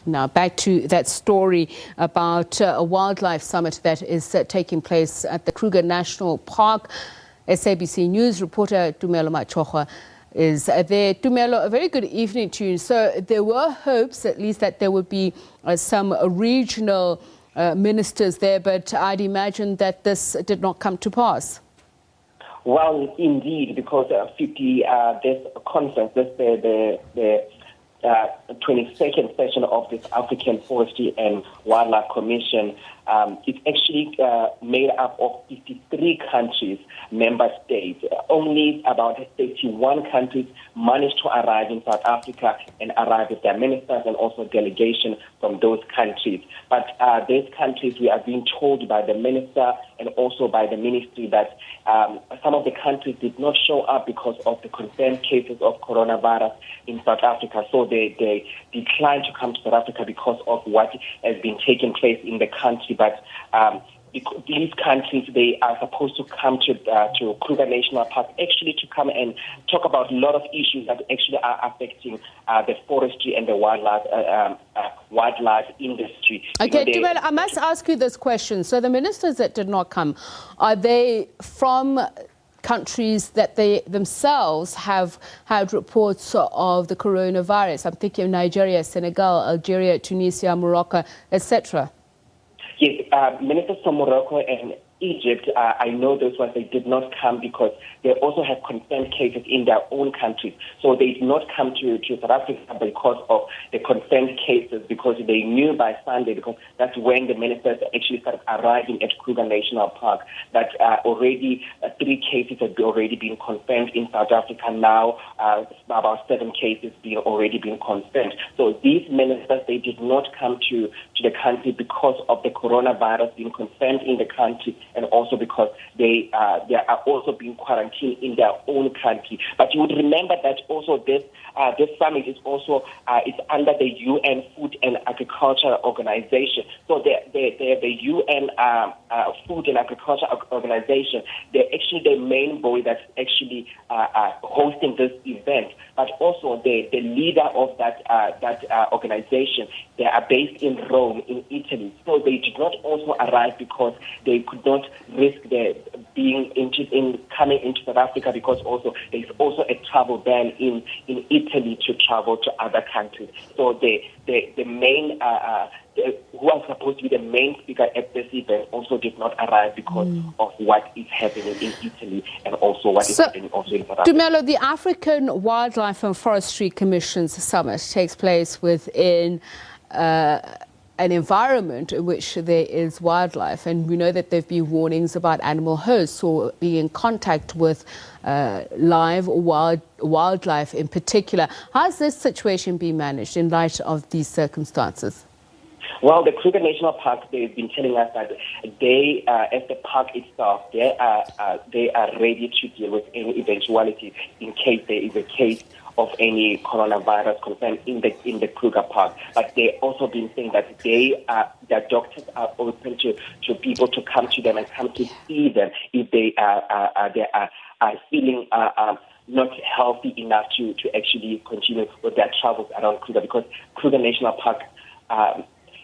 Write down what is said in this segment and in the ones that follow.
Now, back to that story about a wildlife summit that is taking place at the Kruger National Park. SABC News reporter Tumelo Machogo is there. Tumelo, a very good evening to you. So there were hopes, at least, that there would be some regional ministers there, but I'd imagine that this did not come to pass. Well, indeed, because this conference, the 22nd session of this African Forestry and Wildlife Commission, it's actually made up of 53 countries, member states. Only about 31 countries managed to arrive in South Africa and arrive with their ministers and also delegation from those countries. But these countries, we are being told by the minister and also by the ministry that some of the countries did not show up because of the confirmed cases of coronavirus in South Africa. So they declined to come to South Africa because of what has been taking place in the country. But these countries, they are supposed to come to Kruger National Park actually to come and talk about a lot of issues that actually are affecting the forestry and the wildlife industry. Okay, Tumelo, I must ask you this question. So the ministers that did not come, are they from countries that they themselves have had reports of the coronavirus? I'm thinking of Nigeria, Senegal, Algeria, Tunisia, Morocco, etc. Yes, ministers from Morocco and Egypt, I know those ones, they did not come because they also have confirmed cases in their own countries. So they did not come to South Africa because of the confirmed cases, because they knew by Sunday, because that's when the ministers actually started arriving at Kruger National Park, that already 3 cases had already been confirmed in South Africa. Now about 7 cases already been confirmed. So these ministers, they did not come to the country because of the coronavirus being confirmed in the country, and also because they are also being quarantined in their own country. But you would remember that also this summit is also it's under the UN Food and Agriculture Organization. So the UN Food and Agriculture Organization, they're actually the main body that's actually hosting this event. But also the leader of that organization, they are based in Rome, in Italy. So they did not also arrive because they could not risk their coming into South Africa, because also there's also a travel ban in Italy to travel to other countries. So the main who was supposed to be the main speaker at this event also did not arrive because of what is happening in Italy and also what is happening also in South Africa. Tumelo, the African Wildlife and Forestry Commission's summit takes place within an environment in which there is wildlife, and we know that there have been warnings about animal hosts or being in contact with live or wildlife in particular. How has this situation been managed in light of these circumstances? Well, the Kruger National Park, they've been telling us that they, as the park itself, they are ready to deal with any eventuality in case there is a case of any coronavirus concern in the Kruger Park. But they also been saying that their doctors are open to people to come to them and come to see them if they are feeling not healthy enough to actually continue with their travels around Kruger, because Kruger National Park,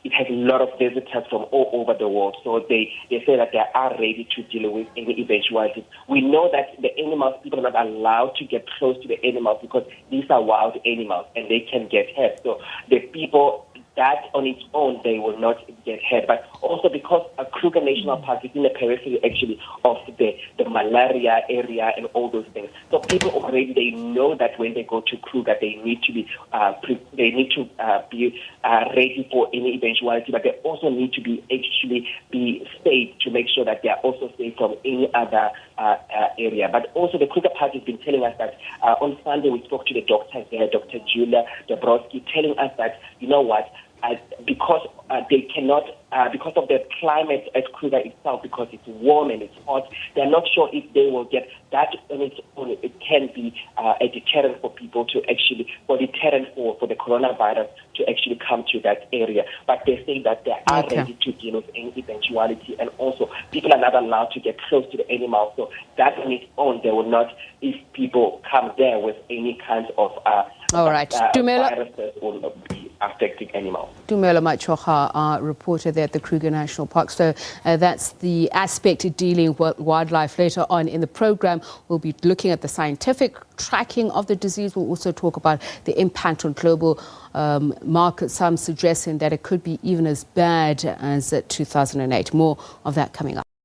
it has a lot of visitors from all over the world. So they say that they are ready to deal with any eventualities. We know that the animals, people are not allowed to get close to the animals because these are wild animals and they can get hurt. So the people, that on its own, they will not get hurt. But also because Kruger National Park is in the periphery actually of the malaria area and all those things. So people already, they know that when they go to Kruger, they need to be ready for any eventuality, but they also need to be safe to make sure that they are also safe from any other area. But also the Kruger Park has been telling us that on Sunday we spoke to the doctors there, Dr. Julia Dabrowski, telling us that, you know what, because they cannot, because of the climate at Kruger itself, because it's warm and it's hot, they're not sure if they will get that on its own. It can be a deterrent for people to actually, for the coronavirus to actually come to that area. But they say that they are ready to deal with any eventuality, and also people are not allowed to get close to the animals. So that on its own, they will not, if people come there with any kinds of all right. viruses, will not be affecting animals. Tumelo Machogo, our reporter there at the Kruger National Park. So that's the aspect dealing with wildlife. Later on in the program, we'll be looking at the scientific tracking of the disease. We'll also talk about the impact on global markets, some suggesting that it could be even as bad as 2008. More of that coming up.